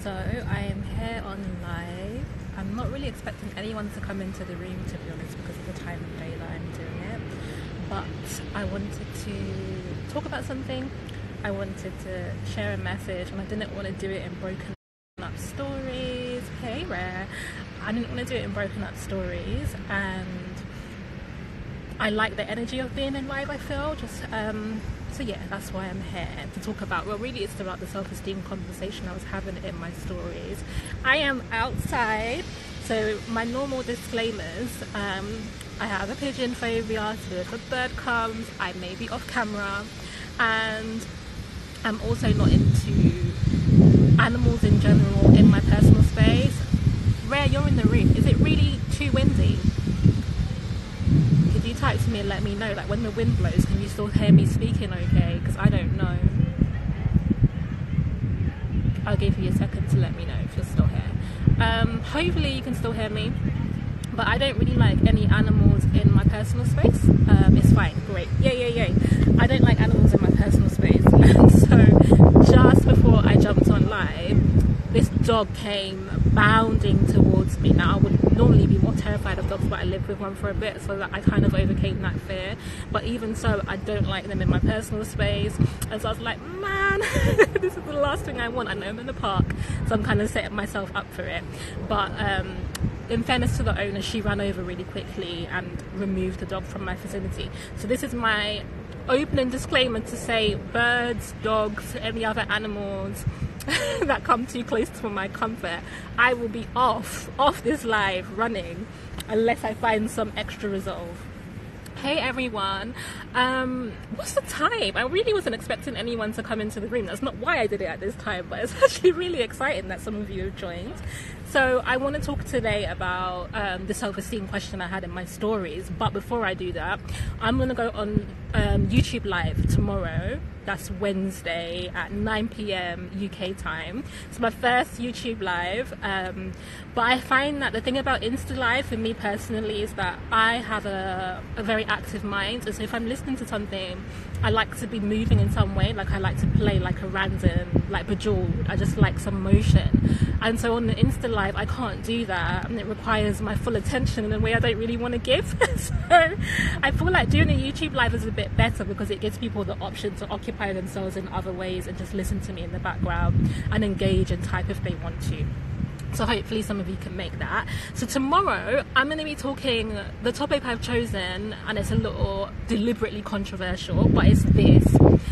So I am here on live. I'm not really expecting anyone to come into the room, to be honest, because of the time of day that I'm doing it. But I wanted to talk about something. I wanted to share a message, and I didn't want to do it in broken up stories. Hey, Rare. I didn't want to do it in broken up stories, and I like the energy of being in live, I feel. So yeah, that's why I'm here to talk about, well, really it's about the self-esteem conversation I was having in my stories. I am outside, so my normal disclaimers, I have a pigeon phobia, so if a bird comes, I may be off camera, and I'm also not into animals in general in my personal space. Rare, you're in the room. Is it really too windy? Could you type to me and let me know, like, when the wind blows, can you still hear me speaking okay? Because I don't know. I'll give you a second to let me know if you're still here. Hopefully you can still hear me, but I don't really like any animals in my personal space. It's fine, great, yay. I don't like animals in my personal space. So just before I jumped on live, this dog came bounding towards me. Now, I would normally be more terrified of dogs, but I lived with one for a bit, so that I kind of overcame that fear. But even so, I don't like them in my personal space. And so I was like, man, this is the last thing I want. I know I'm in the park, so I'm kind of setting myself up for it. But in fairness to the owner, she ran over really quickly and removed the dog from my vicinity. So this is my opening disclaimer to say, birds, dogs, any other animals that come too close to my comfort, I will be off this live running unless I find some extra resolve. Hey everyone, what's the time? I really wasn't expecting anyone to come into the room. That's not why I did it at this time, but it's actually really exciting that some of you have joined. So I want to talk today about the self-esteem question I had in my stories. But before I do that, I'm going to go on YouTube live tomorrow. That's Wednesday at 9 p.m. UK time. It's my first YouTube live. But I find that the thing about Insta Live for me personally is that I have a very active mind. And so if I'm listening to something, I like to be moving in some way. Like I like to play like a random, like Bejeweled. I just like some motion. And so on the Insta Live, I can't do that. And it requires my full attention in a way I don't really want to give. So I feel like doing a YouTube live is a bit better because it gives people the option to occupy themselves in other ways and just listen to me in the background and engage and type if they want to. So hopefully some of you can make that. So tomorrow I'm going to be talking, the topic I've chosen, and it's a little deliberately controversial, but it's this: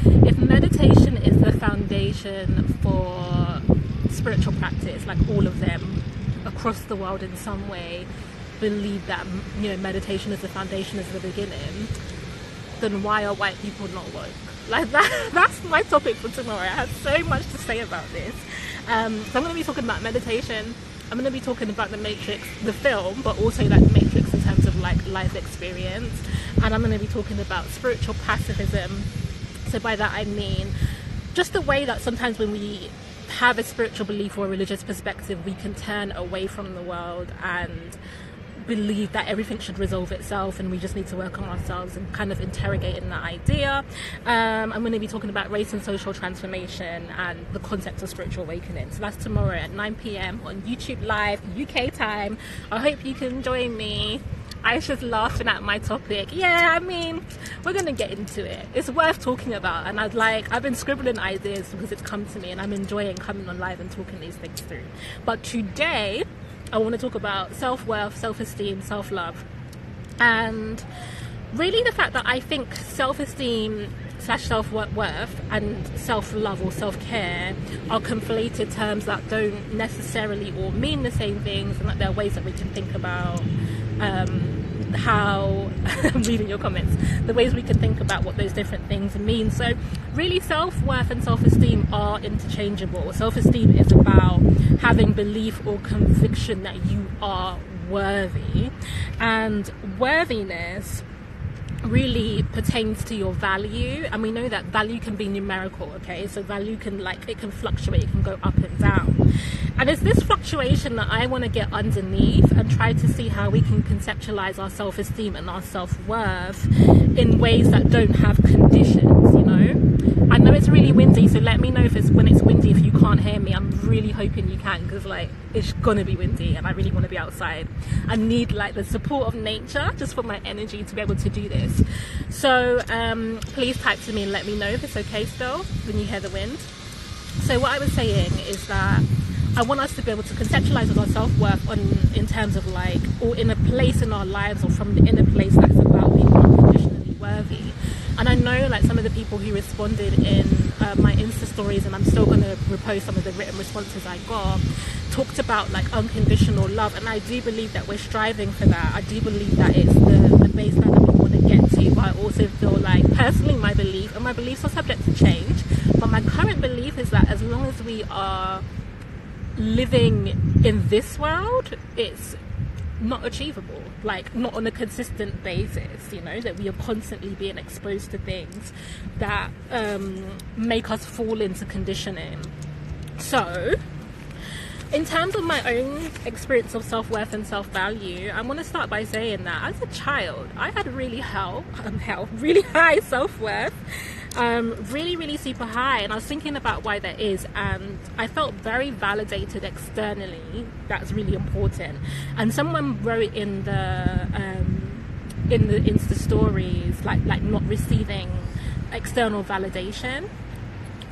if meditation is the foundation for spiritual practice, like all of them across the world in some way believe that, you know, meditation is the foundation, is the beginning, then why are white people not woke? Like that's my topic for tomorrow. I have so much to say about this. So I'm going to be talking about meditation. I'm going to be talking about The Matrix, the film, but also like The Matrix in terms of like life experience. And I'm going to be talking about spiritual pacifism. So by that I mean just the way that sometimes when we have a spiritual belief or a religious perspective, we can turn away from the world and believe that everything should resolve itself and we just need to work on ourselves, and kind of interrogating that idea. I'm going to be talking about race and social transformation and the concept of spiritual awakening. So that's tomorrow at 9 p.m. on YouTube Live, UK time. I hope you can join me. I was just laughing at my topic. Yeah, I mean, we're going to get into it. It's worth talking about, and I've been scribbling ideas because it's come to me, and I'm enjoying coming on live and talking these things through. But today I want to talk about self-worth, self-esteem, self-love, and really the fact that I think self-esteem / self-worth and self-love or self-care are conflated terms that don't necessarily all mean the same things, and that there are ways that we can think about how I'm reading your comments, the ways we can think about what those different things mean. So really self-worth and self-esteem are interchangeable. Self-esteem is about having belief or conviction that you are worthy, and worthiness really pertains to your value. And we know that value can be numerical, okay? So value can, like, it can fluctuate, it can go up and down. And it's this fluctuation that I want to get underneath and try to see how we can conceptualize our self-esteem and our self-worth in ways that don't have conditions, you know? I know it's really windy, so let me know if it's when it's windy, if you can't can't hear me, I'm really hoping you can, because like it's gonna be windy and I really want to be outside. I need like the support of nature just for my energy to be able to do this. So please type to me and let me know if it's okay still when you hear the wind. So what I was saying is that I want us to be able to conceptualize our self-worth in terms of like, or in a place in our lives, or from the inner place that's about being unconditionally worthy. And I know like some of the people who responded in my Insta stories, and I'm still going to repost some of the written responses I got, talked about like unconditional love, and I do believe that we're striving for that. I do believe that it's the baseline that we want to get to, but I also feel like, personally, my belief, and my beliefs are subject to change, but my current belief is that as long as we are living in this world, it's not achievable, like not on a consistent basis, you know, that we are constantly being exposed to things that make us fall into conditioning. So in terms of my own experience of self-worth and self-value, I want to start by saying that as a child I had really really high self-worth, really super high, and I was thinking about why that is, and I felt very validated externally. That's really important. And someone wrote in the Insta stories like not receiving external validation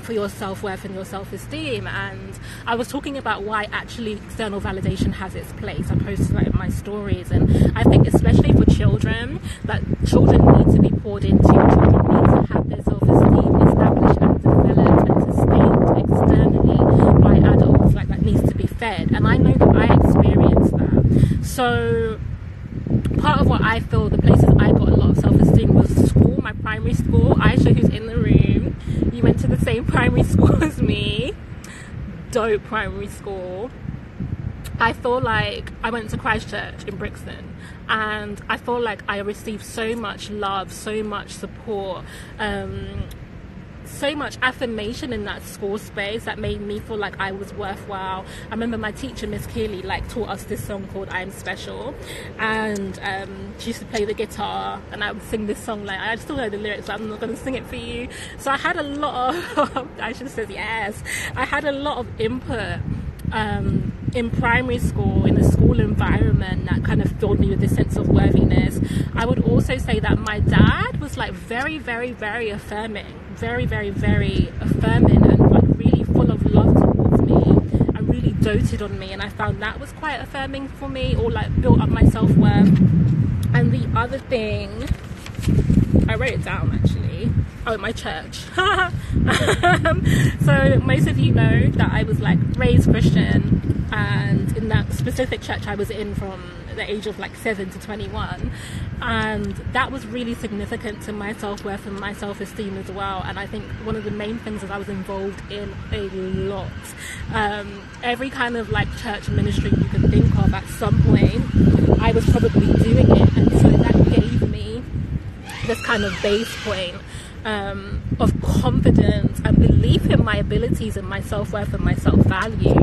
for your self-worth and your self-esteem, and I was talking about why actually external validation has its place. I posted that in my stories, and I think especially for children, that children need to be poured into. Children need to have their self-esteem established and developed and sustained externally by adults. Like that needs to be fed, and I know that I experienced that. So part of what I feel, the places I got a lot of self-esteem was school, my primary school. Aisha, who's in the room, you went to the same primary school as me. Dope primary school. I feel like I went to Christchurch in Brixton, and I feel like I received so much love, so much support, so much affirmation in that school space that made me feel like I was worthwhile. I remember my teacher, Miss Keeley, like taught us this song called I'm Special, and she used to play the guitar, and I would sing this song. Like, I still know the lyrics, but I'm not going to sing it for you. So I had a lot of I should have said yes, I had a lot of input in primary school, in a school environment that kind of filled me with this sense of worthiness. I would also say that my dad was like very affirming, very affirming, and like really full of love towards me, and really doted on me, and I found that was quite affirming for me, or like built up my self-worth. And the other thing, I wrote it down actually. Oh, my church. So most of you know that I was like raised Christian, and in that specific church I was in from the age of like 7 to 21, and that was really significant to my self-worth and my self-esteem as well. And I think one of the main things is I was involved in a lot, every kind of like church ministry you can think of. At some point I was probably doing it, and so that gave me this kind of base point of confidence and belief in my abilities and my self-worth and my self-value.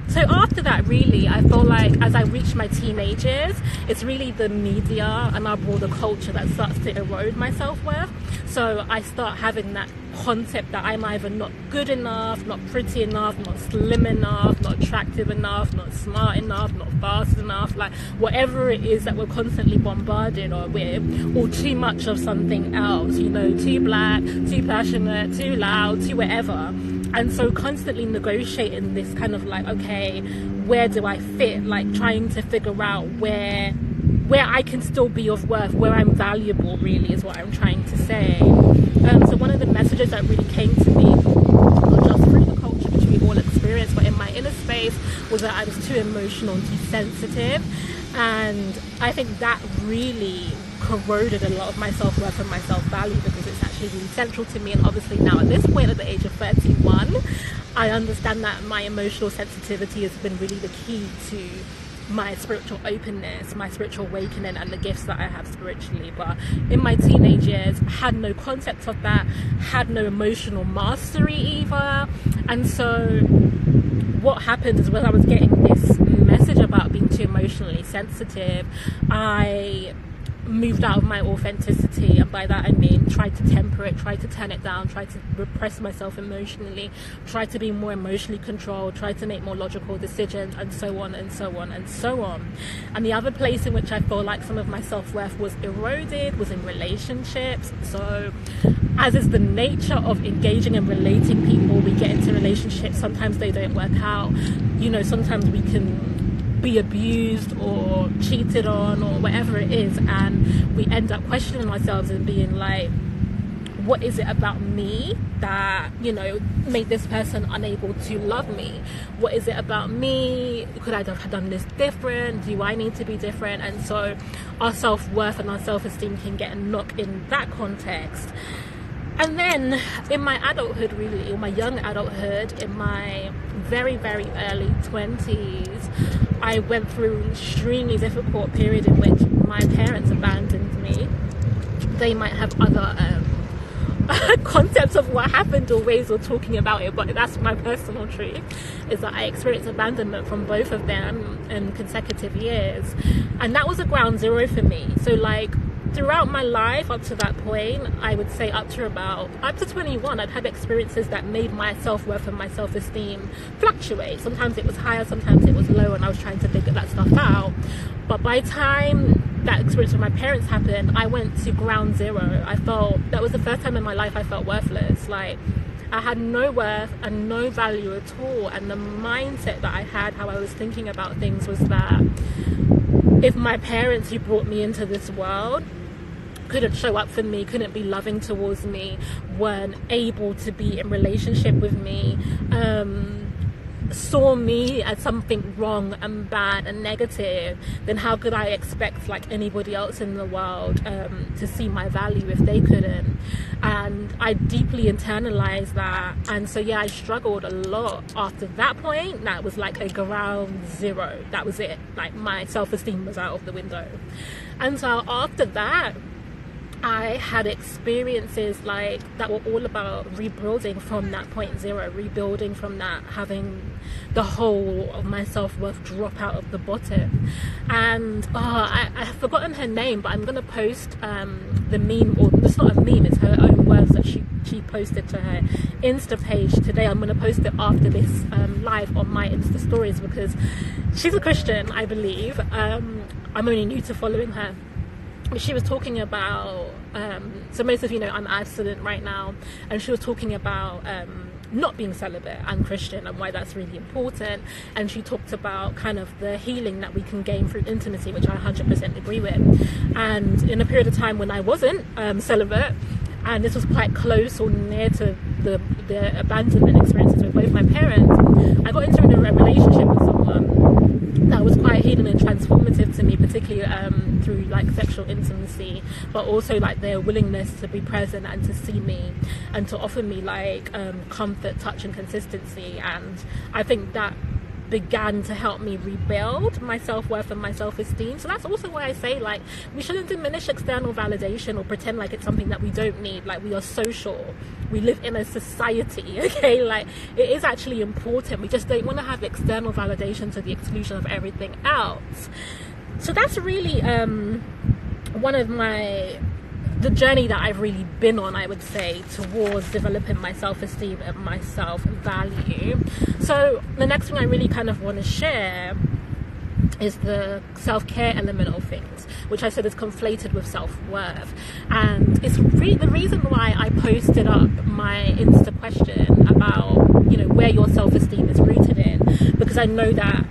So after that, really, I feel like as I reach my teenage years, it's really the media and our broader culture that starts to erode my self-worth. So I start having that concept that I'm either not good enough, not pretty enough, not slim enough, not attractive enough, not smart enough, not fast enough, like whatever it is that we're constantly bombarded with, or too much of something else, you know, too black, too passionate, too loud, too whatever. And so constantly negotiating this kind of like, okay, where do I fit? Like trying to figure out where I can still be of worth, where I'm valuable, really, is what I'm trying to say. So one of the messages that really came to me, not just through the culture which we all experience, but in my inner space, was that I was too emotional and too sensitive. And I think that really corroded a lot of my self-worth and my self-value, because it's actually really central to me. And obviously now at this point, at the age of 31, I understand that my emotional sensitivity has been really the key to my spiritual openness, my spiritual awakening, and the gifts that I have spiritually. But in my teenage years, I had no concept of that, had no emotional mastery either. And so what happened is, when I was getting this message about being too emotionally sensitive, I moved out of my authenticity, and by that I mean tried to temper it, tried to turn it down, tried to repress myself emotionally, tried to be more emotionally controlled, tried to make more logical decisions, and so on and so on and so on. And the other place in which I feel like some of my self-worth was eroded was in relationships. So as is the nature of engaging and relating people, we get into relationships, sometimes they don't work out, you know, sometimes we can be abused or cheated on or whatever it is, and we end up questioning ourselves and being like, what is it about me that, you know, made this person unable to love me? What is it about me? Could I have done this different? Do I need to be different? And so our self-worth and our self-esteem can get knocked in that context. And then in my adulthood, really, or my young adulthood, in my very, very early 20s, I went through an extremely difficult period in which my parents abandoned me. They might have other concepts of what happened or ways of talking about it, but that's my personal truth, is that I experienced abandonment from both of them in consecutive years. And that was a ground zero for me. So like, throughout my life up to that point, I would say up to 21, I'd had experiences that made my self-worth and my self-esteem fluctuate. Sometimes it was higher, sometimes it was lower, and I was trying to figure that stuff out. But by the time that experience with my parents happened, I went to ground zero. I felt, that was the first time in my life I felt worthless. Like, I had no worth and no value at all. And the mindset that I had, how I was thinking about things, was that if my parents who brought me into this world couldn't show up for me, couldn't be loving towards me, weren't able to be in relationship with me, saw me as something wrong and bad and negative, then how could I expect like anybody else in the world to see my value if they couldn't? And I deeply internalized that. And so yeah, I struggled a lot after that point. That was like a ground zero. That was it. Like, my self-esteem was out of the window. And so after that, I had experiences like that were all about rebuilding from that point zero, rebuilding from that, having the whole of my self-worth drop out of the bottom. And I've forgotten her name, but I'm going to post the meme, or it's not a meme, it's her own words that she posted to her Insta page today. I'm going to post it after this live on my Insta stories, because she's a Christian, I believe. I'm only new to following her. She was talking about, so most of you know I'm abstinent right now, and she was talking about not being celibate and Christian and why that's really important. And she talked about kind of the healing that we can gain through intimacy, which I 100% agree with. And in a period of time when I wasn't celibate, and this was quite close or near to the abandonment experiences with both my parents, I got into a relationship with someone that was quite healing and transformative to me, particularly through like sexual intimacy, but also like their willingness to be present and to see me and to offer me like comfort, touch and consistency. And I think that began to help me rebuild my self-worth and my self-esteem. So that's also why I say, like, we shouldn't diminish external validation or pretend like it's something that we don't need. Like, we are social, we live in a society, okay? Like, it is actually important. We just don't want to have external validation to the exclusion of everything else. So that's really one of the journey that I've really been on, I would say, towards developing my self-esteem and my self-value. So the next thing I really kind of want to share is the self-care element of things, which I said is conflated with self-worth. And it's really the reason why I posted up my Insta question about, you know, where your self-esteem is rooted in, because I know that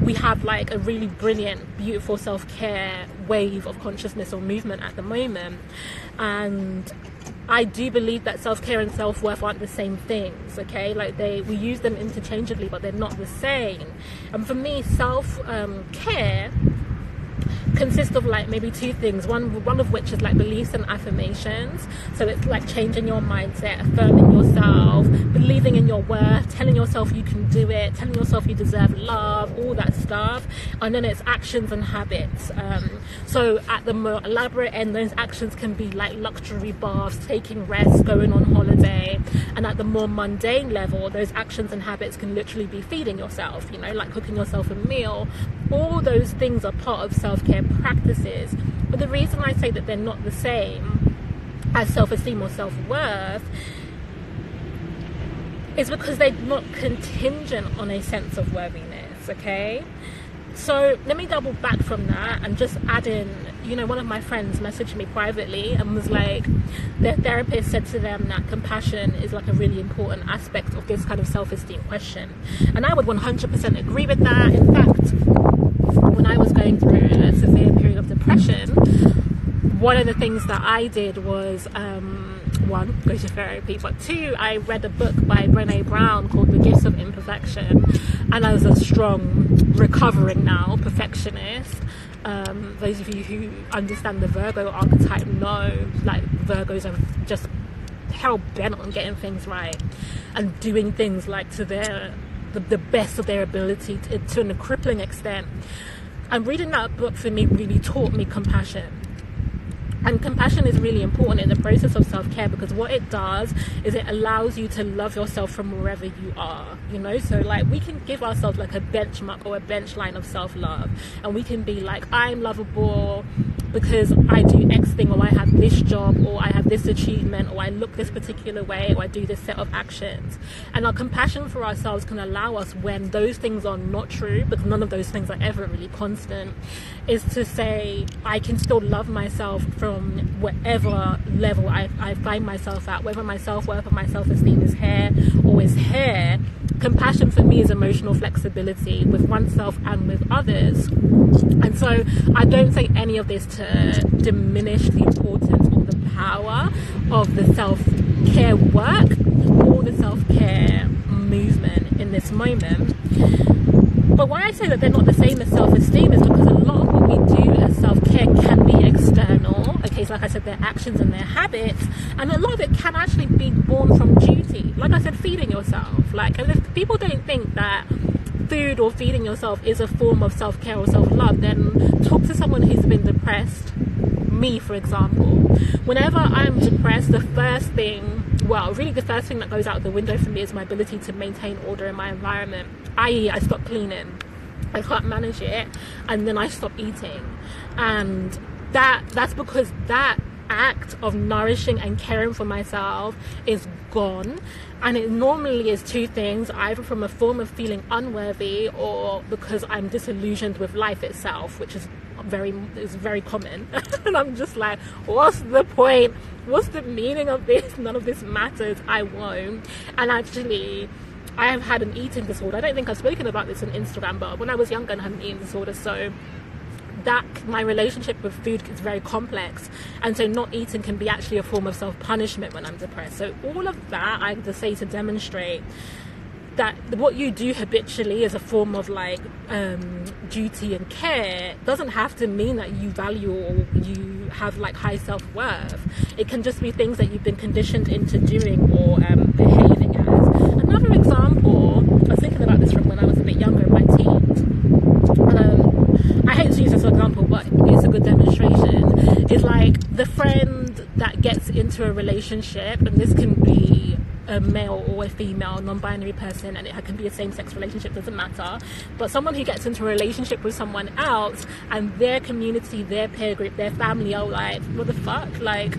we have like a really brilliant, beautiful self-care wave of consciousness or movement at the moment. And I do believe that self-care and self-worth aren't the same things, okay? Like we use them interchangeably, but they're not the same. And for me, self-care consists of like maybe two things, one of which is like beliefs and affirmations. So it's like changing your mindset, affirming yourself, believing in your worth, telling yourself you can do it, telling yourself you deserve love, all that stuff. And then it's actions and habits. So at the more elaborate end, those actions can be like luxury baths, taking rest, going on holiday. And at the more mundane level, those actions and habits can literally be feeding yourself, you know, like cooking yourself a meal. All those things are part of self-care practices, But the reason I say that they're not the same as self-esteem or self-worth is because they're not contingent on a sense of worthiness, okay? So let me double back from that and just add in, one of my friends messaged me privately and was like, their therapist said to them that compassion is like a really important aspect of this kind of self-esteem question. And I would 100% agree with that. In fact, when I was going through a severe period of depression, one of the things that I did was, one, go to therapy, but two, I read a book by Brené Brown called The Gifts of Imperfection, and I was a strong, recovering now perfectionist. Those of you who understand the Virgo archetype know, like, Virgos are just hell-bent on getting things right and doing things like to the best of their ability to a crippling extent. And reading that book for me really taught me compassion. And compassion is really important in the process of self-care, because what it does is it allows you to love yourself from wherever you are, so like we can give ourselves like a benchmark or a bench line of self-love, and we can be like, I'm lovable because I do X thing, or I have this job, or I have this achievement, or I look this particular way, or I do this set of actions. And our compassion for ourselves can allow us, when those things are not true, because none of those things are ever really constant, is to say, I can still love myself from whatever level I find myself at, whether my self-worth or my self-esteem is here or is here. Compassion for me is emotional flexibility with oneself and with others. And so I don't say any of this to diminish the importance or the power of the self-care work or the self-care movement in this moment. But why I say that they're not the same as self-esteem is because a lot of what we do as self-care can be external. Okay, so like I said, their actions and their habits, and a lot of it can actually be born from duty. Like I said, feeding yourself. Like, and if people don't think that food or feeding yourself is a form of self-care or self-love, then talk to someone who's been depressed. Me, for example. Whenever I'm depressed, the first thing that goes out the window for me is my ability to maintain order in my environment, i.e. I stop cleaning, I can't manage it, and then I stop eating. And that's because that act of nourishing and caring for myself is gone, and it normally is two things, either from a form of feeling unworthy or because I'm disillusioned with life itself, which is very common. And I'm just like, what's the point? What's the meaning of this? None of this matters. I won't. And actually, I have had an eating disorder. I don't think I've spoken about this on Instagram, but when I was younger, I had an eating disorder, so that my relationship with food is very complex, and so not eating can be actually a form of self-punishment when I'm depressed. So all of that I just say to demonstrate that what you do habitually is a form of like duty and care doesn't have to mean that you value or you have like high self-worth. It can just be things that you've been conditioned into doing or behaving as. Another example, I was thinking about this from when I was a bit younger in my teens. I hate to use this example, but it's a good demonstration. It's like the friend that gets into a relationship, and this can be a male or a female, non-binary person, and it can be a same-sex relationship, doesn't matter, but someone who gets into a relationship with someone else and their community, their peer group, their family are like, what the fuck? Like,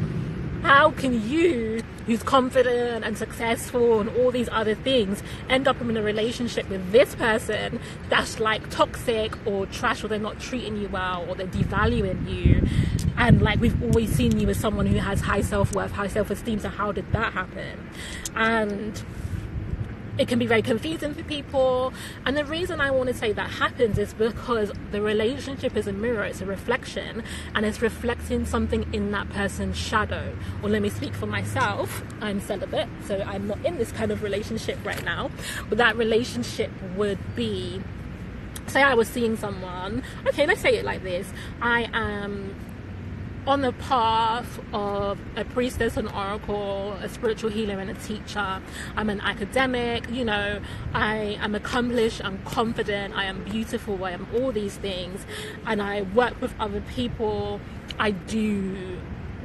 how can you, who's confident and successful and all these other things, end up in a relationship with this person that's like toxic or trash, or they're not treating you well, or they're devaluing you? And like, we've always seen you as someone who has high self-worth, high self-esteem, so how did that happen? And it can be very confusing for people. And the reason I want to say that happens is because the relationship is a mirror, it's a reflection, and it's reflecting something in that person's shadow. Well, let me speak for myself. I'm celibate, so I'm not in this kind of relationship right now, but that relationship would be, say I was seeing someone, okay, let's say it like this: I am on the path of a priestess, an oracle, a spiritual healer, and a teacher. I'm an academic, I am accomplished, I'm confident, I am beautiful, I am all these things, and I work with other people, I do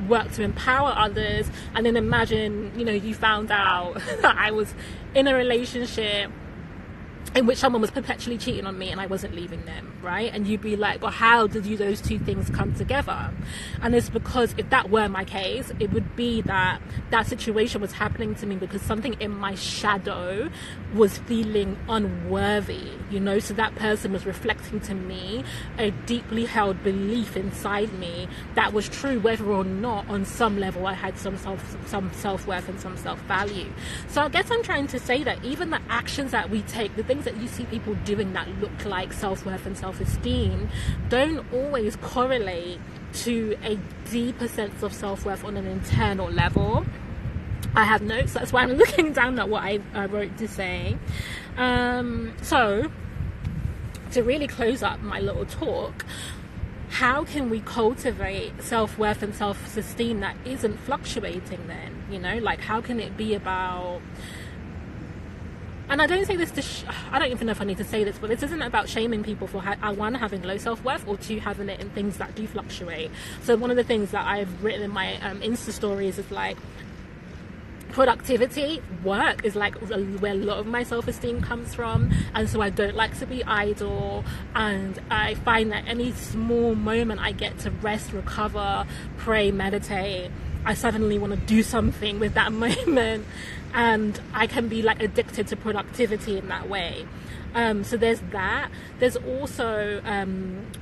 work to empower others. And then imagine, you found out that I was in a relationship in which someone was perpetually cheating on me and I wasn't leaving them, right? And you'd be like, well, how did those two things come together? And it's because if that were my case, it would be that that situation was happening to me because something in my shadow was feeling unworthy, you know? So that person was reflecting to me a deeply held belief inside me that was true, whether or not on some level I had some self-worth and some self-value. So I guess I'm trying to say that even the actions that we take, the things that you see people doing that look like self-worth and self-esteem, don't always correlate to a deeper sense of self-worth on an internal level. I have notes, that's why I'm looking down at what I wrote to say. So to really close up my little talk, how can we cultivate self-worth and self-esteem that isn't fluctuating then? You know, like how can it be about... And I don't say this to, I don't even know if I need to say this, but this isn't about shaming people for one, having low self-worth, or two, having it in things that do fluctuate. So one of the things that I've written in my Insta stories is like, productivity, work is like where a lot of my self-esteem comes from, and so I don't like to be idle, and I find that any small moment I get to rest, recover, pray, meditate, I suddenly want to do something with that moment, and I can be like addicted to productivity in that way. So there's that. There's also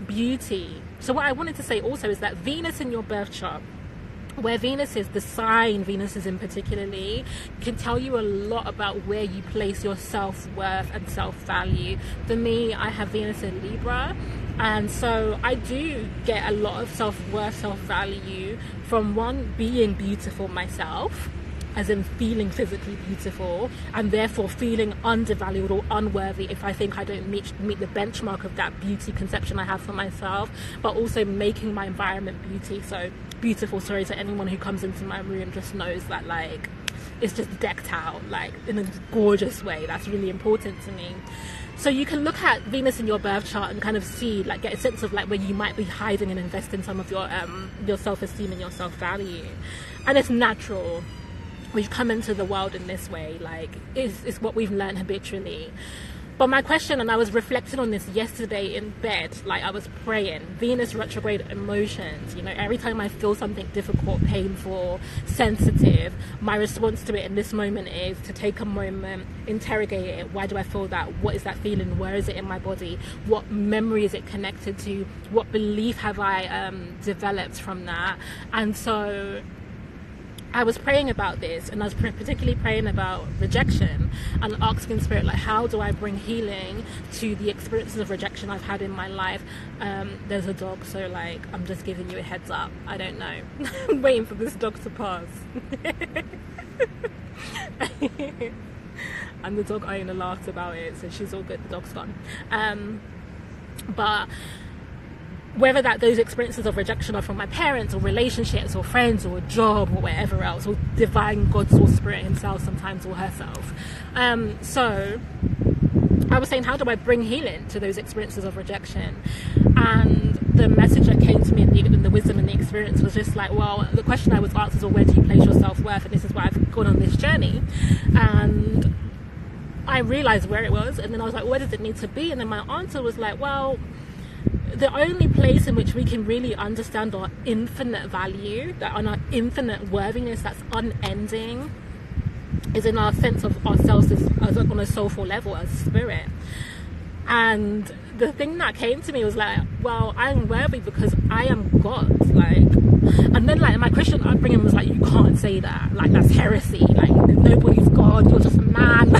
beauty. So what I wanted to say also is that Venus in your birth chart, where Venus is, the sign Venus is in particularly, can tell you a lot about where you place your self-worth and self-value. For me, I have Venus in Libra, and so I do get a lot of self-worth, self-value from one, being beautiful myself, as in feeling physically beautiful, and therefore feeling undervalued or unworthy if I think I don't meet the benchmark of that beauty conception I have for myself, but also making my environment beautiful, so anyone who comes into my room just knows that like it's just decked out like in a gorgeous way. That's really important to me. So you can look at Venus in your birth chart and kind of see, like, get a sense of like where you might be hiding and invest in some of your self-esteem and your self-value. And it's natural. We've come into the world in this way, like it's what we've learned habitually. But my question, and I was reflecting on this yesterday in bed, like I was praying, Venus retrograde emotions, you know, every time I feel something difficult, painful, sensitive, my response to it in this moment is to take a moment, interrogate it. Why do I feel that? What is that feeling? Where is it in my body? What memory is it connected to? What belief have I developed from that? And so I was praying about this, and I was particularly praying about rejection and asking Spirit, like, how do I bring healing to the experiences of rejection I've had in my life? There's a dog, so like I'm just giving you a heads up. I don't know. I'm waiting for this dog to pass. And the dog owner laughed about it, so she's all good. The dog's gone. But whether those experiences of rejection are from my parents or relationships or friends or a job or whatever else, or divine God or Spirit himself sometimes, or herself. So I was saying, how do I bring healing to those experiences of rejection? And the message that came to me in the wisdom and the experience was just like, well, the question I was asked is, well, where do you place your self-worth? And this is why I've gone on this journey. And I realized where it was, and then I was like, where does it need to be? And then my answer was like, well, the only place in which we can really understand our infinite value, that on our infinite worthiness that's unending, is in our sense of ourselves as on a soulful level, as spirit. And the thing that came to me was like, well, I'm worthy because I am God, like. And then like my Christian upbringing was like, you can't say that, like that's heresy, like nobody's God, you're just a man,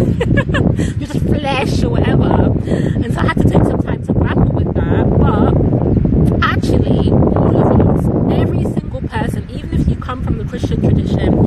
you're just flesh or whatever. And so I had to take some time to grapple with that. But actually, all of us, every single person, even if you come from the Christian tradition,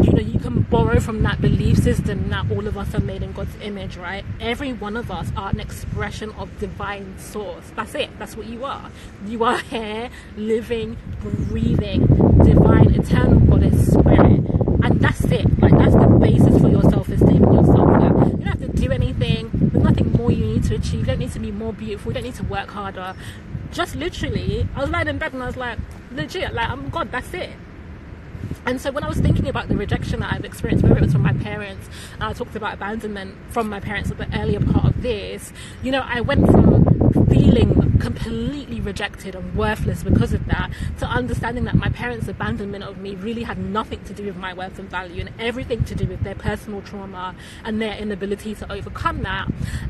you know, you can borrow from that belief system that all of us are made in God's image, right? Every one of us are an expression of divine source. That's it. That's what you are. You are here, living, breathing, divine, eternal goddess spirit. And that's it. Like, that's the basis for your self-esteem and your self-worth. You don't have to do anything. There's nothing more you need to achieve. You don't need to be more beautiful. You don't need to work harder. Just literally, I was lying in bed and I was like, legit, like, I'm God, that's it. And so when I was thinking about the rejection that I've experienced, whether it was from my parents, I talked about abandonment from my parents at the earlier part of this, you know, I went from feeling completely rejected and worthless because of that to understanding that my parents' abandonment of me really had nothing to do with my worth and value, and everything to do with their personal trauma and their inability to overcome that.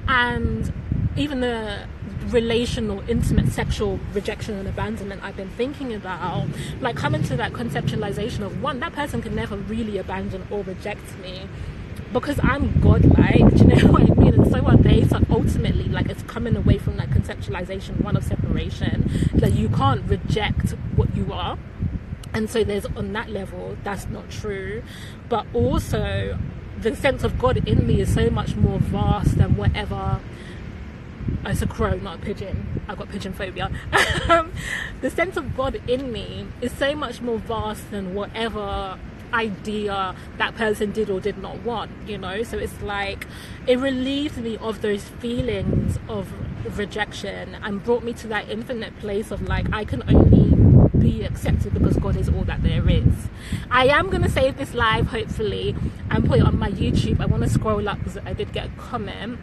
And even the relational, intimate, sexual rejection and abandonment I've been thinking about, like, coming to that conceptualization of, one, that person can never really abandon or reject me because I'm godlike, do you know what I mean? And so are they. So ultimately, like, it's coming away from that conceptualization, one of separation, that you can't reject what you are. And so there's, on that level, that's not true. But also, the sense of God in me is so much more vast than whatever. It's a crow, not a pigeon. I've got pigeon phobia. The sense of God in me is so much more vast than whatever idea that person did or did not want, you know. So it's like, it relieves me of those feelings of rejection and brought me to that infinite place of, like, I can only be accepted because God is all that there is. I am going to save this live, hopefully, and put it on my YouTube. I want to scroll up because I did get a comment.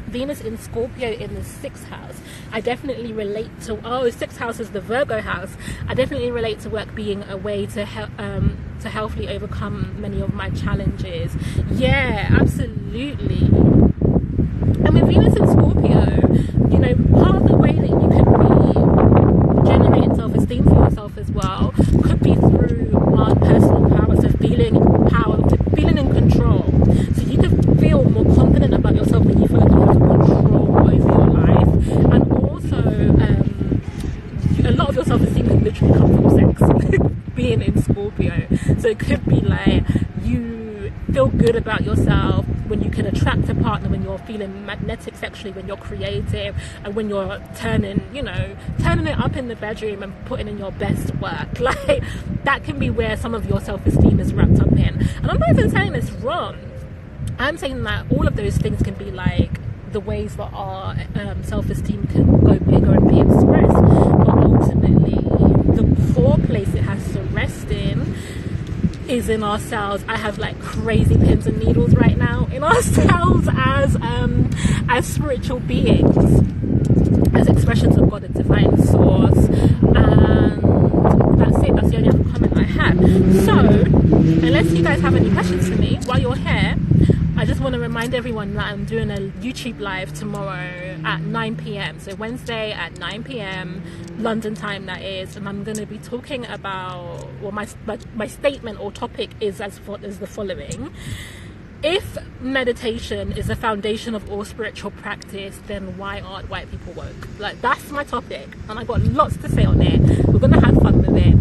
Venus in Scorpio in the 6th house. I definitely relate to, 6th house is the Virgo house. I definitely relate to work being a way to healthily overcome many of my challenges. Yeah, absolutely. And with Venus in Scorpio, you know, part of the way that you could be generating self-esteem for yourself as well could be through personal power, so feeling in control. So you could feel more confident about yourself when you feel like you have control over your life. And also, a lot of your self-esteem can literally come from sex, being in Scorpio. So it could be like, you feel good about yourself when you can attract a partner, when you're feeling magnetic sexually, when you're creative, and when you're turning it up in the bedroom and putting in your best work. Like, that can be where some of your self-esteem is wrapped up in. And I'm not even saying it's wrong. I'm saying that all of those things can be like the ways that our self-esteem can go bigger and be expressed. But ultimately, the core place it has to rest in is in ourselves. I have like crazy pins and needles right now in ourselves as spiritual beings, as expressions of God and divine source. And that's it. That's the only other comment I had. So, unless you guys have any questions for me while you're here, I just want to remind everyone that I'm doing a YouTube live tomorrow at 9 p.m. So Wednesday at 9 p.m. London time, that is. And I'm going to be talking about, well, my statement or topic is as the following. If meditation is the foundation of all spiritual practice, then why aren't white people woke? Like, that's my topic, and I've got lots to say on it. We're going to have fun with it.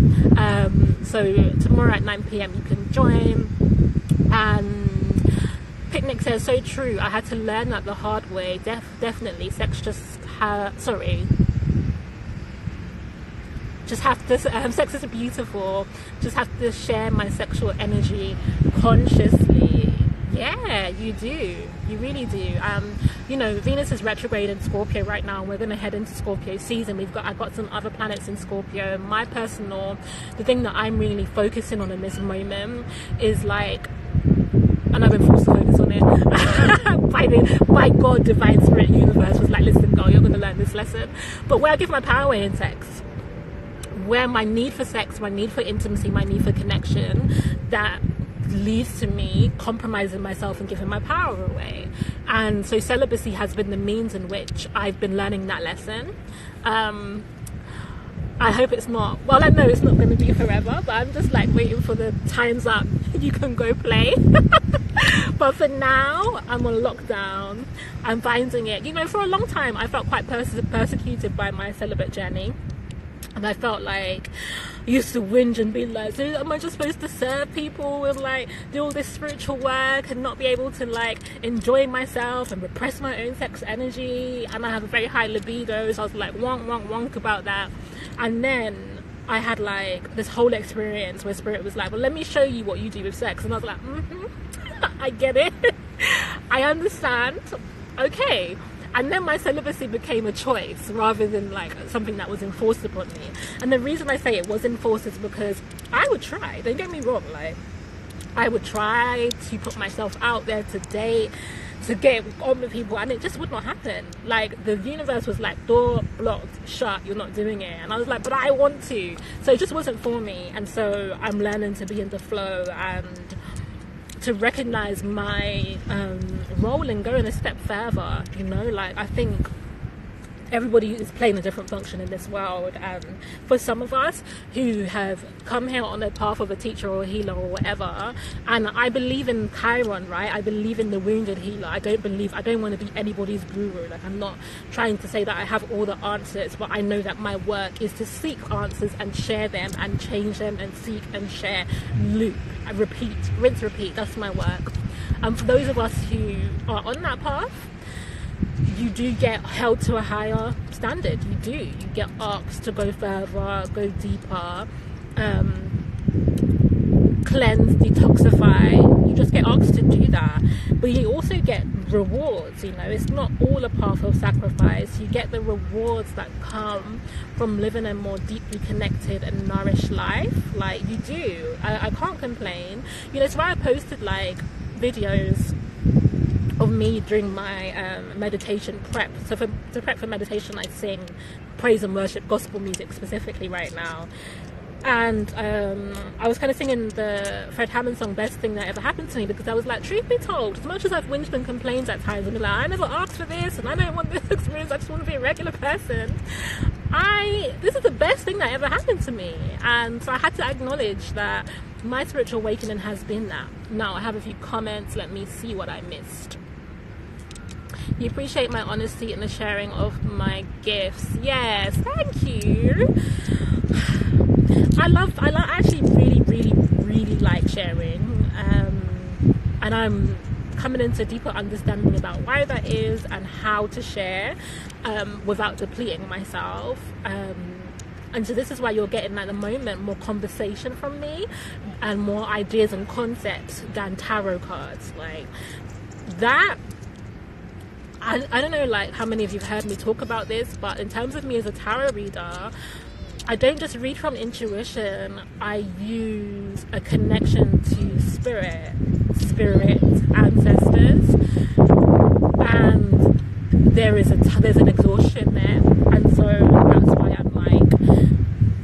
So tomorrow at 9 p.m. you can join. And Picnic says, so true. I had to learn that the hard way. Definitely. Sex is beautiful. Just have to share my sexual energy consciously. Yeah, you do. You really do. You know, Venus is retrograde in Scorpio right now. We're going to head into Scorpio season. I've got some other planets in Scorpio. The thing that I'm really focusing on in this moment is like, and I've been forced to focus on it by God, divine spirit, universe was like, listen girl, you're going to learn this lesson. But where I give my power away in sex, where my need for sex, my need for intimacy, my need for connection, that leads to me compromising myself and giving my power away. And so celibacy has been the means in which I've been learning that lesson. I hope it's not, well, I know it's not going to be forever, but I'm just like waiting for the time's up, you can go play. But for now, I'm on lockdown. I'm finding it, you know, for a long time I felt quite persecuted by my celibate journey. And I felt like, I used to whinge and be like, so am I just supposed to serve people and like do all this spiritual work and not be able to like enjoy myself and repress my own sex energy? And I have a very high libido, so I was like wonk about that. And then I had like this whole experience where spirit was like, well, let me show you what you do with sex. And I was like, I get it. I understand. Okay. And then my celibacy became a choice rather than like something that was enforced upon me. And the reason I say it was enforced is because I would try, don't get me wrong, like I would try to put myself out there to date, to get on with people, and it just would not happen. Like the universe was like, door blocked, shut, you're not doing it. And I was like, but I want to. So it just wasn't for me. And so I'm learning to be in the flow and to recognize my role and going a step further, you know. Like I think everybody is playing a different function in this world, and for some of us who have come here on the path of a teacher or a healer or whatever, and I believe in Chiron, right? I believe in the wounded healer. I don't want to be anybody's guru. Like I'm not trying to say that I have all the answers, but I know that my work is to seek answers and share them and change them and seek and share, loop, repeat, rinse, repeat. That's my work. And for those of us who are on that path, you do get held to a higher standard. You do. You get asked to go further, go deeper, cleanse, detoxify. You just get asked to do that. But you also get rewards, you know. It's not all a path of sacrifice. You get the rewards that come from living a more deeply connected and nourished life. Like you do. I can't complain. You know, it's why I posted like videos of me during my meditation prep. So to prep for meditation, I sing praise and worship gospel music specifically right now. And I was kind of singing the Fred Hammond song Best Thing That Ever Happened to Me, because I was like, truth be told, as much as I've whinged and complained at times, I'm like, I never asked for this and I don't want this experience, I just want to be a regular person. This is the best thing that ever happened to me. And so I had to acknowledge that my spiritual awakening has been that. Now I have a few comments. Let me see what I missed. You appreciate my honesty and the sharing of my gifts. Yes, thank you. I actually really like sharing, and I'm coming into deeper understanding about why that is and how to share without depleting myself. And so this is why you're getting at the moment more conversation from me and more ideas and concepts than tarot cards. Like that, I don't know like how many of you have heard me talk about this, but in terms of me as a tarot reader, I don't just read from intuition. I use a connection to spirit, ancestors, and there's an exhaustion there, and so that's why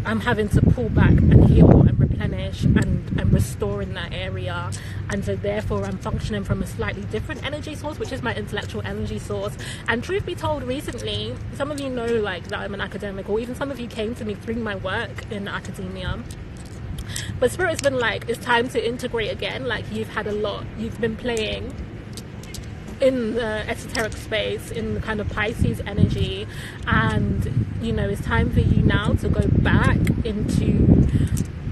I'm having to pull back and heal and replenish and restore in that area. And so therefore I'm functioning from a slightly different energy source, which is my intellectual energy source. And truth be told, recently, some of you know like that I'm an academic, or even some of you came to me through my work in academia. But Spirit's been like, it's time to integrate again. Like you've been playing in the esoteric space, in the kind of Pisces energy, and you know, it's time for you now to go back into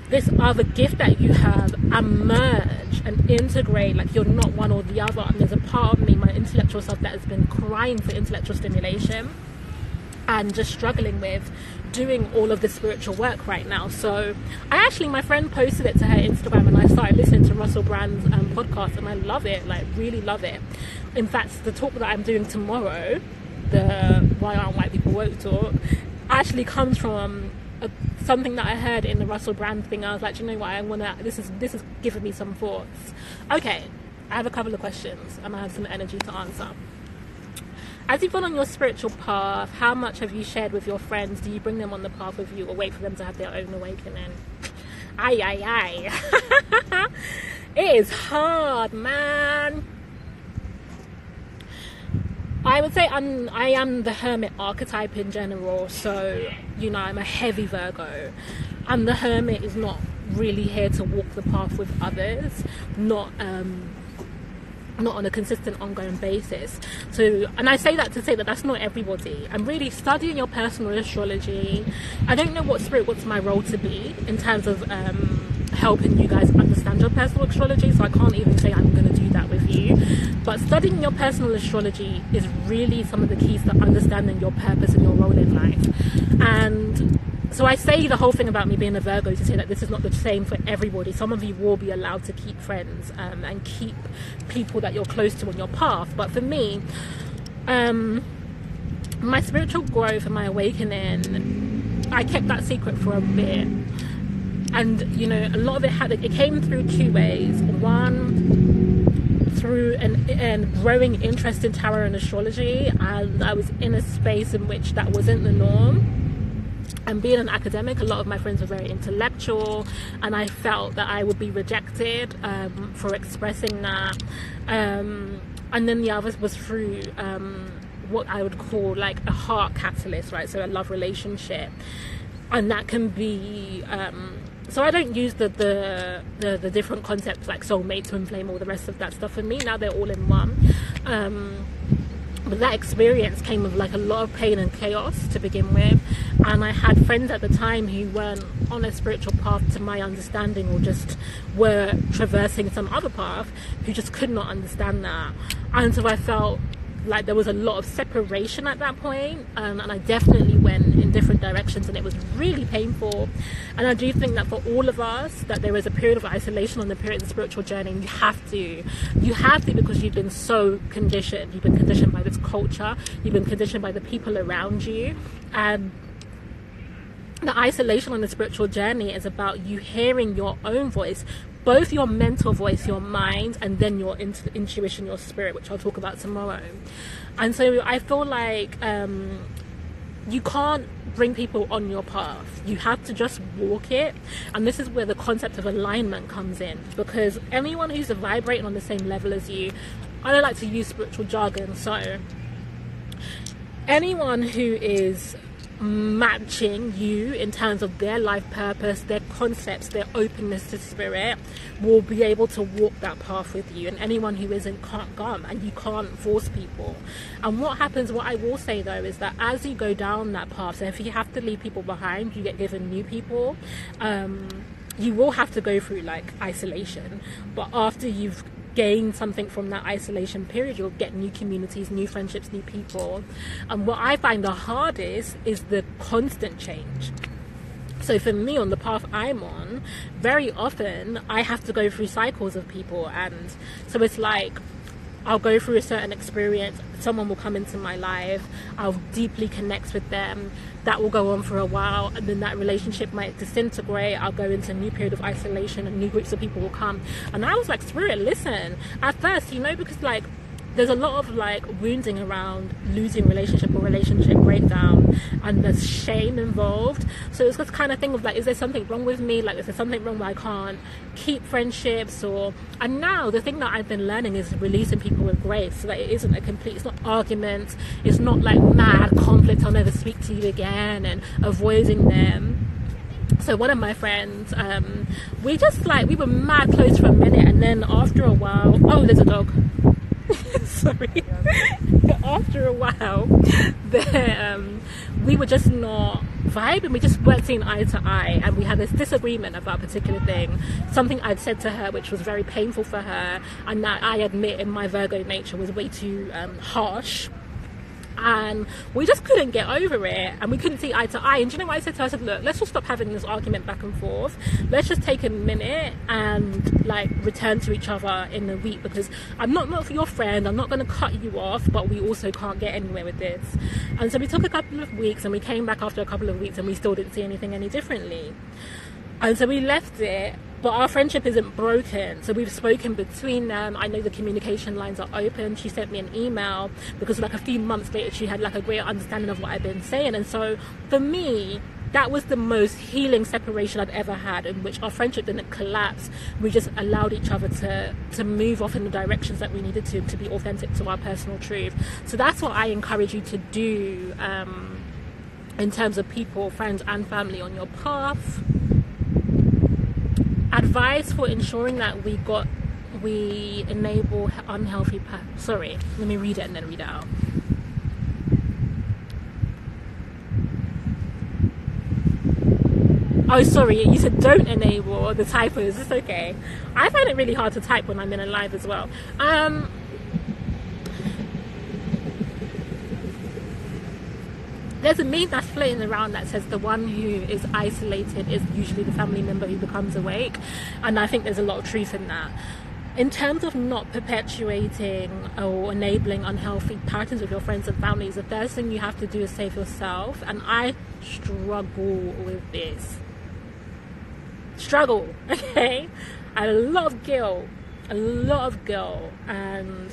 this other gift that you have and merge and integrate. Like you're not one or the other. And there's a part of me, my intellectual self, that has been crying for intellectual stimulation and just struggling with doing all of the spiritual work right now. So my friend posted it to her Instagram, and I started listening to Russell Brand's podcast, and I love it, like really love it. In fact, the talk that I'm doing tomorrow, the Why Aren't White People Woke talk, actually comes from something that I heard in the Russell Brand thing. I was like, you know what, this is giving me some thoughts. Okay, I have a couple of questions and I have some energy to answer. As you've gone on your spiritual path, how much have you shared with your friends? Do you bring them on the path with you, or wait for them to have their own awakening? Aye. It is hard, man. I would say I am the hermit archetype in general. So, you know, I'm a heavy Virgo. And the hermit is not really here to walk the path with others. Not on a consistent ongoing basis. So, and I say that to say that that's not everybody. I'm really studying your personal astrology. I don't know what spirit wants my role to be in terms of helping you guys understand your personal astrology, so I can't even say I'm going to do that with you. But studying your personal astrology is really some of the keys to understanding your purpose and your role in life. And so I say the whole thing about me being a Virgo to say that this is not the same for everybody. Some of you will be allowed to keep friends and keep people that you're close to on your path. But for me, my spiritual growth and my awakening, I kept that secret for a bit. And you know, a lot of it came through two ways. One, through an growing interest in tarot and astrology, and I was in a space in which that wasn't the norm. And being an academic, a lot of my friends were very intellectual, and I felt that I would be rejected for expressing that. And then the other was through what I would call like a heart catalyst, right? So a love relationship, and that can be. So I don't use the different concepts like soulmate, twin flame, all the rest of that stuff. For me now, they're all in one. But that experience came with like a lot of pain and chaos to begin with, and I had friends at the time who weren't on a spiritual path to my understanding, or just were traversing some other path, who just could not understand that. And so I felt like there was a lot of separation at that point, and I definitely went in different directions, and it was really painful. And I do think that for all of us, that there is a period of isolation on the period of the spiritual journey. You have to, because you've been so conditioned. You've been conditioned by this culture, you've been conditioned by the people around you, and the isolation on the spiritual journey is about you hearing your own voice, both your mental voice, your mind, and then your intuition, your spirit, which I'll talk about tomorrow. And so I feel like you can't bring people on your path. You have to just walk it. And this is where the concept of alignment comes in, because anyone who's vibrating on the same level as you, I don't like to use spiritual jargon, so anyone who is matching you in terms of their life purpose, their concepts, their openness to spirit, will be able to walk that path with you. And anyone who isn't can't come, and you can't force people. And what happens, what I will say though, is that as you go down that path, so if you have to leave people behind, you get given new people. You will have to go through like isolation, but after you've gain something from that isolation period, you'll get new communities, new friendships, new people. And what I find the hardest is the constant change. So for me, on the path I'm on, very often I have to go through cycles of people. And so it's like, I'll go through a certain experience, someone will come into my life, I'll deeply connect with them, that will go on for a while, and then that relationship might disintegrate, I'll go into a new period of isolation, and new groups of people will come. And I was like, Spirit, listen, at first, you know, because like there's a lot of like wounding around losing relationship or relationship breakdown, and there's shame involved. So it's this kind of thing of like, is there something wrong with me? Like, is there something wrong where I can't keep friendships? And now the thing that I've been learning is releasing people with grace, so that it isn't it's not arguments, it's not like mad conflict, I'll never speak to you again, and avoiding them. So one of my friends, we were mad close for a minute, and then after a while, oh, there's a dog. Sorry. After a while, we were just not vibing. We just weren't seeing eye to eye, and we had this disagreement about a particular thing. Something I'd said to her, which was very painful for her, and that I admit in my Virgo nature was way too harsh. And we just couldn't get over it, and we couldn't see eye to eye. And do you know what I said to her? I said, look, let's just stop having this argument back and forth. Let's just take a minute and like return to each other in a week, because I'm not your friend, I'm not going to cut you off, but we also can't get anywhere with this. And so we took a couple of weeks, and we came back after a couple of weeks, and we still didn't see anything any differently. And so we left it, but our friendship isn't broken. So we've spoken between them. I know the communication lines are open. She sent me an email because like a few months later, she had like a greater understanding of what I've been saying. And so for me, that was the most healing separation I've ever had, in which our friendship didn't collapse. We just allowed each other to move off in the directions that we needed to be authentic to our personal truth. So that's what I encourage you to do in terms of people, friends and family on your path. Advice for ensuring that we enable unhealthy sorry, let me read it and then read it out. Oh, sorry, you said don't enable the typos. It's okay. I find it really hard to type when I'm in a live as well. There's a meme that's floating around that says the one who is isolated is usually the family member who becomes awake, and I think there's a lot of truth in that. In terms of not perpetuating or enabling unhealthy patterns with your friends and families, the first thing you have to do is save yourself, and I struggle with this. struggle, okay? I had a lot of guilt, and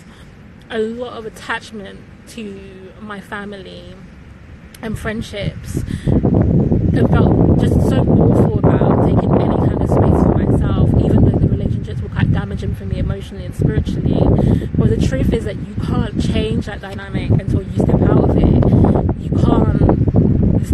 a lot of attachment to my family and friendships. I felt just so awful about taking any kind of space for myself, even though the relationships were quite damaging for me emotionally and spiritually. But the truth is that you can't change that dynamic until you step out of it. You can't, it's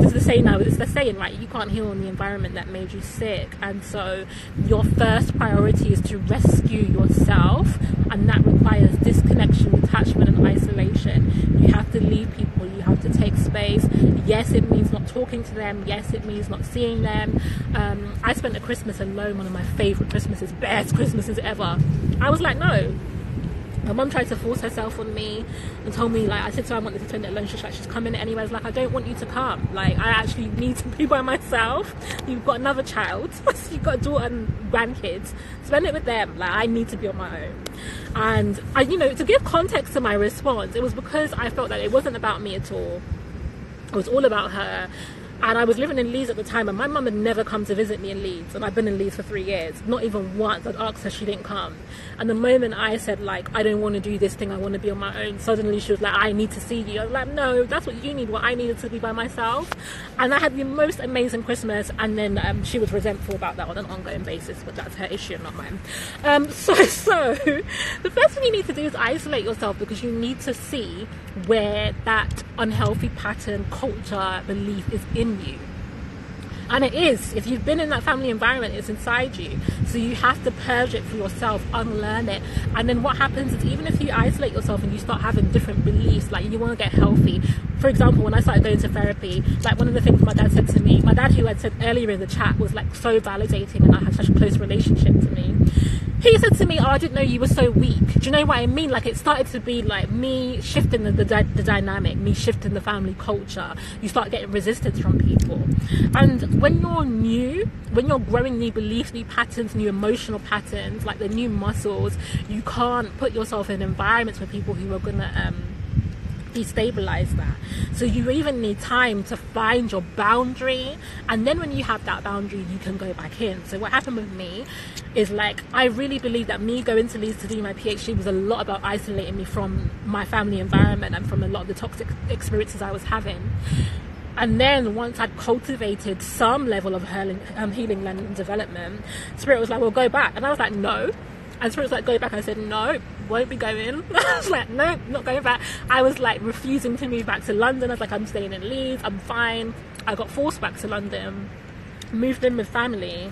the saying, right? You can't heal in the environment that made you sick. And so your first priority is to rescue yourself, and that requires disconnection, detachment, and isolation. You have to leave people, you have to take space. Yes, it means not talking to them. Yes, it means not seeing them. I spent a Christmas alone, one of my favorite Christmases, best Christmases ever. I was like, no. My mum tried to force herself on me and told me, like, I said to her I wanted to spend it alone. She's like, she's coming anyway. I was like, I don't want you to come. Like, I actually need to be by myself. You've got another child. You've got a daughter and grandkids. Spend it with them. Like, I need to be on my own. And I, to give context to my response, it was because I felt that it wasn't about me at all. It was all about her. And I was living in Leeds at the time, and my mum had never come to visit me in Leeds, and I've been in Leeds for 3 years. Not even once. I'd asked her, she didn't come. And the moment I said, like, I don't want to do this thing, I want to be on my own, suddenly she was like, I need to see you. I was like, no, that's what you need. What I needed to be by myself. And I had the most amazing Christmas, and then she was resentful about that on an ongoing basis, but that's her issue, not mine. So the first thing you need to do is isolate yourself, because you need to see where that unhealthy pattern, culture, belief is in you. And it is. If you've been in that family environment, it's inside you. So you have to purge it for yourself, unlearn it. And then what happens is, even if you isolate yourself and you start having different beliefs, like you want to get healthy. For example, when I started going to therapy, like one of the things my dad said to me, my dad, who had said earlier in the chat, was like so validating, and I had such a close relationship to me. He said to me, oh, I didn't know you were so weak. Do you know what I mean? Like, it started to be like me shifting the dynamic, me shifting the family culture. You start getting resistance from people. And when you're growing new beliefs, new patterns, new emotional patterns, like the new muscles, you can't put yourself in environments with people who are going to destabilize that. So you even need time to find your boundary, and then when you have that boundary, you can go back in. So what happened with me is, like, I really believe that me going to Leeds to do my PhD was a lot about isolating me from my family environment and from a lot of the toxic experiences I was having. And then once I'd cultivated some level of healing, learning and development, Spirit was like, well, go back. And I was like, no. And Spirit was like, go back. I said, no, won't be going. I was like, no, not going back. I was like refusing to move back to London. I was like, I'm staying in Leeds, I'm fine. I got forced back to London, moved in with family.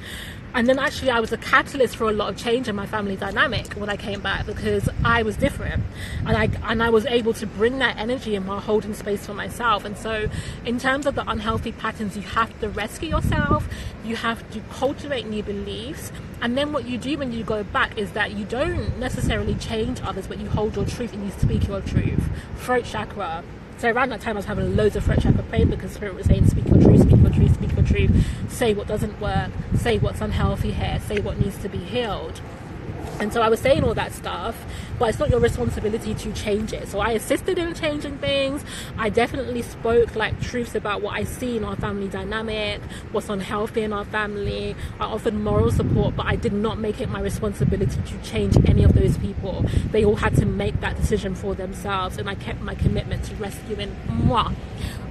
And then actually I was a catalyst for a lot of change in my family dynamic when I came back, because I was different, and I was able to bring that energy in while holding space for myself. And so in terms of the unhealthy patterns, you have to rescue yourself, you have to cultivate new beliefs. And then what you do when you go back is that you don't necessarily change others, but you hold your truth and you speak your truth. Throat chakra. So around that time I was having loads of throat chakra pain, because Spirit was saying, speak your truth, speak your truth, speak your truth. Say what doesn't work, say what's unhealthy here, say what needs to be healed. And so I was saying all that stuff, but it's not your responsibility to change it. So I assisted in changing things. I definitely spoke like truths about what I see in our family dynamic, what's unhealthy in our family. I offered moral support, but I did not make it my responsibility to change any of those people. They all had to make that decision for themselves, and I kept my commitment to rescuing moi.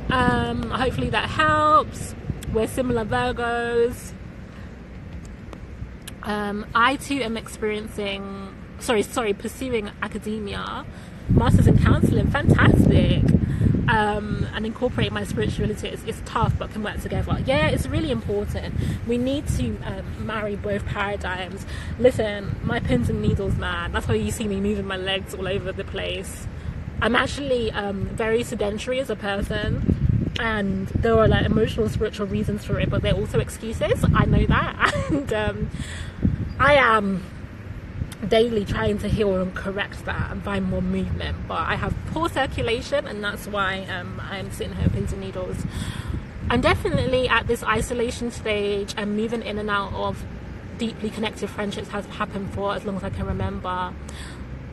Hopefully that helps. We're similar Virgos. I too am pursuing academia, masters in counselling, fantastic, and incorporate my spirituality. It's tough, but can work together. Yeah, it's really important. We need to marry both paradigms. Listen, my pins and needles, man, that's why you see me moving my legs all over the place. I'm actually very sedentary as a person, and there are like emotional and spiritual reasons for it, but they're also excuses. I know that. And I am daily trying to heal and correct that and find more movement, but I have poor circulation, and that's why I'm sitting here pins and needles. I'm definitely at this isolation stage, and moving in and out of deeply connected friendships has happened for as long as I can remember.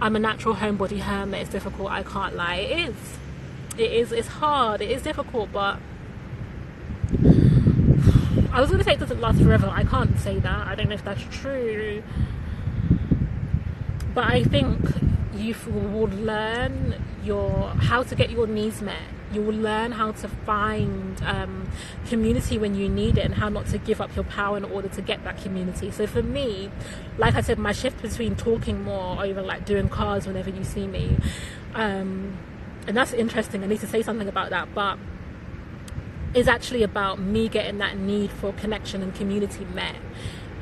I'm a natural homebody hermit. It's difficult, I can't lie. It's hard, it is difficult, but I was going to say it doesn't last forever. I can't say that. I don't know if that's true. But I think you will learn how to get your needs met. You will learn how to find community when you need it, and how not to give up your power in order to get that community. So for me, like I said, my shift between talking more over like doing cards whenever you see me, and that's interesting. I need to say something about that, but is actually about me getting that need for connection and community met.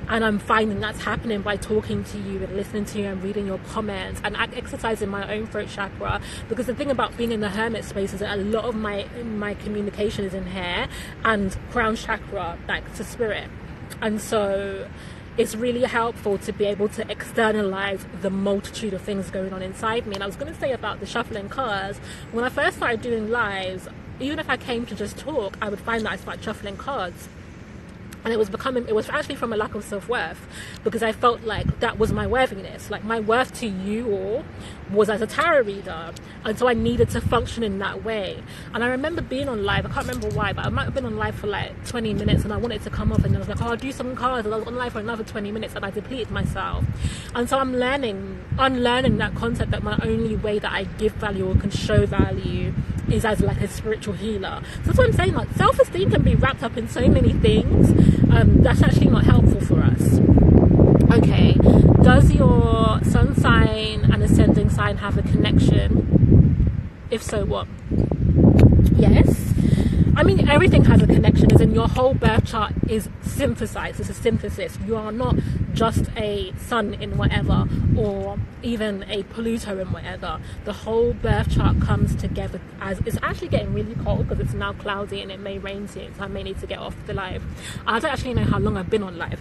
And I'm finding that's happening by talking to you and listening to you and reading your comments and exercising my own throat chakra. Because the thing about being in the hermit space is that a lot of my communication is in here and crown chakra, like to spirit. And so it's really helpful to be able to externalize the multitude of things going on inside me. And I was going to say about the shuffling cards, when I first started doing lives, even if I came to just talk, I would find that I started shuffling cards. And it was actually from a lack of self-worth, because I felt like that was my worthiness. Like my worth to you all was as a tarot reader. And so I needed to function in that way. And I remember being on live, I can't remember why, but I might have been on live for like 20 minutes and I wanted to come off, and I was like, oh, I'll do some cards. And I was on live for another 20 minutes and I depleted myself. And so I'm unlearning that concept that my only way that I give value or can show value is as like a spiritual healer. So that's what I'm saying, like self-esteem can be wrapped up in so many things. That's actually not helpful for us. Okay, does your sun sign and ascending sign have a connection? If so, what? Yes. I mean, everything has a connection, as in your whole birth chart is synthesized. It's a synthesis. You are not just a sun in whatever, or even a Pluto in whatever. The whole birth chart comes together. As it's actually getting really cold because it's now cloudy and it may rain soon, so I may need to get off the live. I don't actually know how long I've been on live.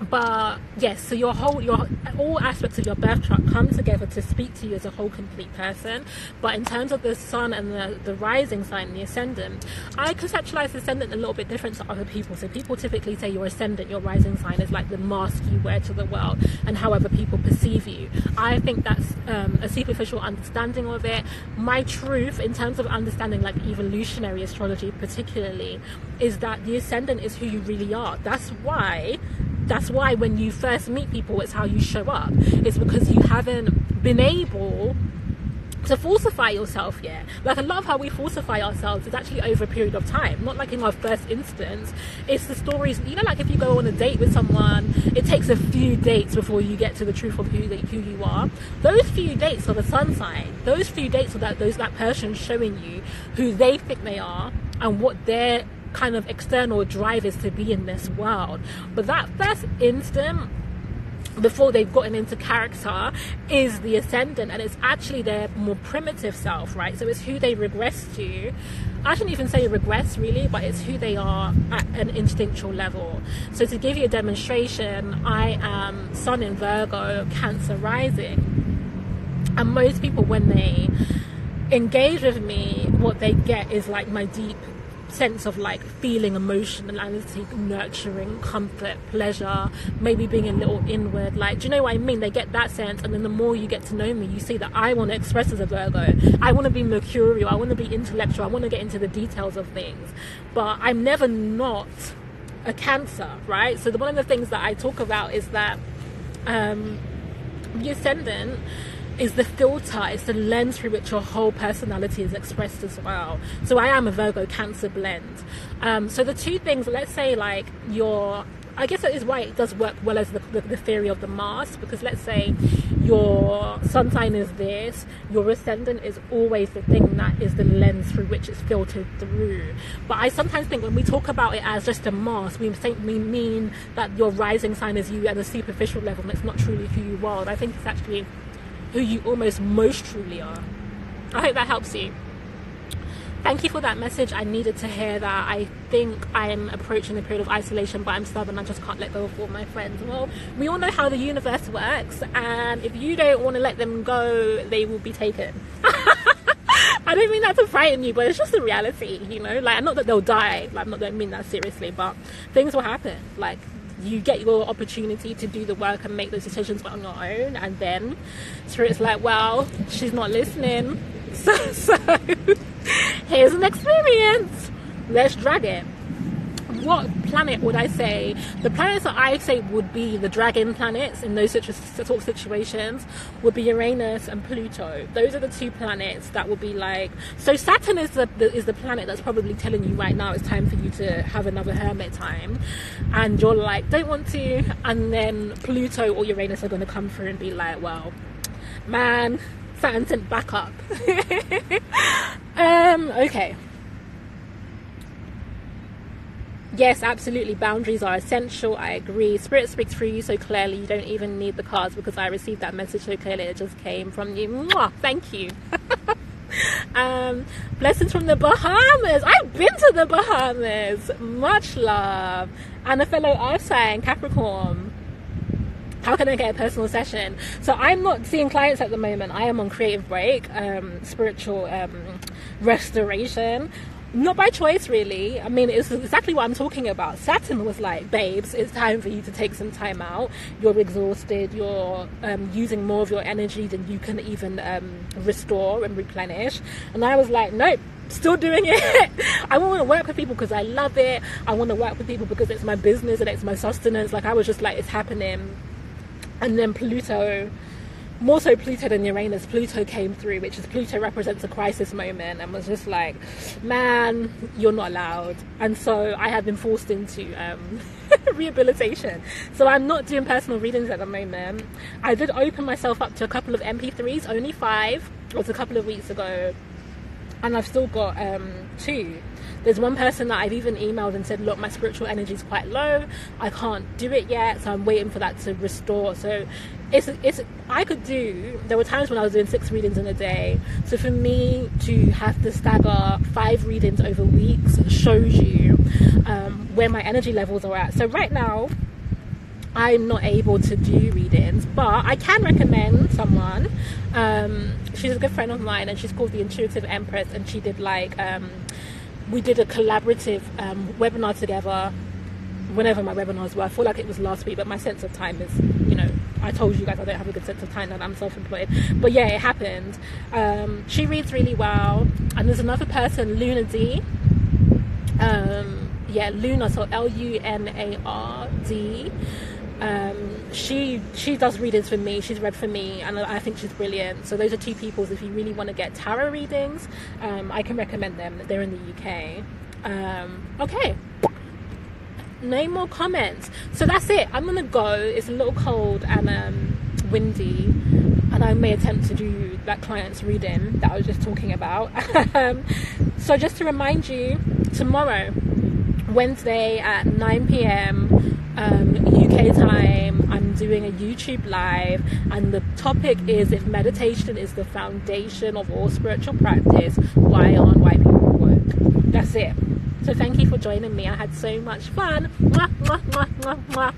But yes, so all aspects of your birth chart come together to speak to you as a whole complete person. But in terms of the sun and the rising sign, the ascendant, I conceptualize the ascendant a little bit different to other people. So people typically say your ascendant, your rising sign is like the mask you wear to the world and however people perceive you. I think that's a superficial understanding of it. My truth in terms of understanding like evolutionary astrology particularly is that the ascendant is who you really are. That's why when you first meet people, it's how you show up. It's because you haven't been able to falsify yourself yet. Like a lot of how we falsify ourselves is actually over a period of time, not like in our first instance. It's the stories, you know, like if you go on a date with someone, it takes a few dates before you get to the truth of who you are. Those few dates are the sun sign. Those few dates are that person showing you who they think they are and what their kind of external drive is to be in this world. But that first instant before they've gotten into character is the ascendant, and it's actually their more primitive self, right? So it's who they regress to. I shouldn't even say regress really, but it's who they are at an instinctual level. So to give you a demonstration, I am Sun in Virgo, Cancer rising, and most people when they engage with me, what they get is like my deep sense of like feeling, emotionality, nurturing, comfort, pleasure, maybe being a little inward, like, do you know what I mean? They get that sense, and then the more you get to know me, you see that I want to express as a Virgo. I want to be mercurial, I want to be intellectual, I want to get into the details of things, but I'm never not a Cancer, right? So one of the things that I talk about is that the ascendant is the filter, it's the lens through which your whole personality is expressed as well. So I am a Virgo Cancer blend. So the two things, let's say like I guess that is why it does work well as the theory of the mask, because let's say your sun sign is this, your ascendant is always the thing that is the lens through which it's filtered through. But I sometimes think when we talk about it as just a mask, we mean that your rising sign is you at a superficial level, and it's not truly who you are. And I think it's actually who you almost most truly are. I hope that helps you. Thank you for that message. I needed to hear that. I think I'm approaching a period of isolation, but I'm stubborn. I just can't let go of all my friends. Well, we all know how the universe works, and if you don't want to let them go, they will be taken. I don't mean that to frighten you, but it's just the reality, you know? Like, not that they'll die. Like, I don't mean that seriously, but things will happen. Like, you get your opportunity to do the work and make those decisions on your own, and then Spirit's like, well, she's not listening, so here's an experience, let's drag it. what planet would I say? The planets that I say would be the dragon planets in those sort of situations would be Uranus and Pluto. Those are the two planets that would be like. So Saturn is the planet that's probably telling you right now it's time for you to have another hermit time, and you're like, don't want to. And then Pluto or Uranus are going to come through and be like, well, man, Saturn sent back up. Okay. Yes, absolutely. Boundaries are essential. I agree. Spirit speaks through you so clearly. You don't even need the cards because I received that message so clearly. It just came from you. Mwah! Thank you. Blessings from the Bahamas. I've been to the Bahamas. Much love. And a fellow earth sign, Capricorn. How can I get a personal session? So I'm not seeing clients at the moment. I am on creative break, spiritual restoration. Not by choice, really. I mean, it's exactly what I'm talking about. Saturn was like, babes, it's time for you to take some time out. You're exhausted. You're using more of your energy than you can even restore and replenish. And I was like, nope, still doing it. I want to work with people because I love it. I want to work with people because it's my business and it's my sustenance. Like, I was just like, it's happening. And then Pluto, more so Pluto than Uranus, Pluto came through, which is Pluto represents a crisis moment, and was just like, man, you're not allowed. And so I have been forced into rehabilitation. So I'm not doing personal readings at the moment. I did open myself up to a couple of MP3s, only 5. It was a couple of weeks ago. And I've still got 2. There's one person that I've even emailed and said, look, my spiritual energy is quite low. I can't do it yet. So I'm waiting for that to restore. So I could do, there were times when I was doing 6 readings in a day. So for me to have to stagger 5 readings over weeks shows you where my energy levels are at. So right now, I'm not able to do readings, but I can recommend someone. She's a good friend of mine, and she's called the Intuitive Empress, and she did like we did a collaborative webinar together. Whenever my webinars were, I feel like it was last week, but my sense of time is, you know, I told you guys I don't have a good sense of time and I'm self-employed, but yeah, it happened. She reads really well. And there's another person, Luna D. Yeah, Luna, so Lunard. She does readings for me. She's read for me, and I think she's brilliant. So those are 2 people. If you really want to get tarot readings, I can recommend them. They're in the UK. Okay, no more comments. So that's it. I'm gonna go. It's a little cold and windy, and I may attempt to do that client's reading that I was just talking about. So just to remind you, tomorrow, Wednesday at 9 p.m. UK time, I'm doing a YouTube live, and the topic is, if meditation is the foundation of all spiritual practice, why aren't white people woke? That's it. So thank you for joining me. I had so much fun. Mwah, mwah, mwah, mwah, mwah.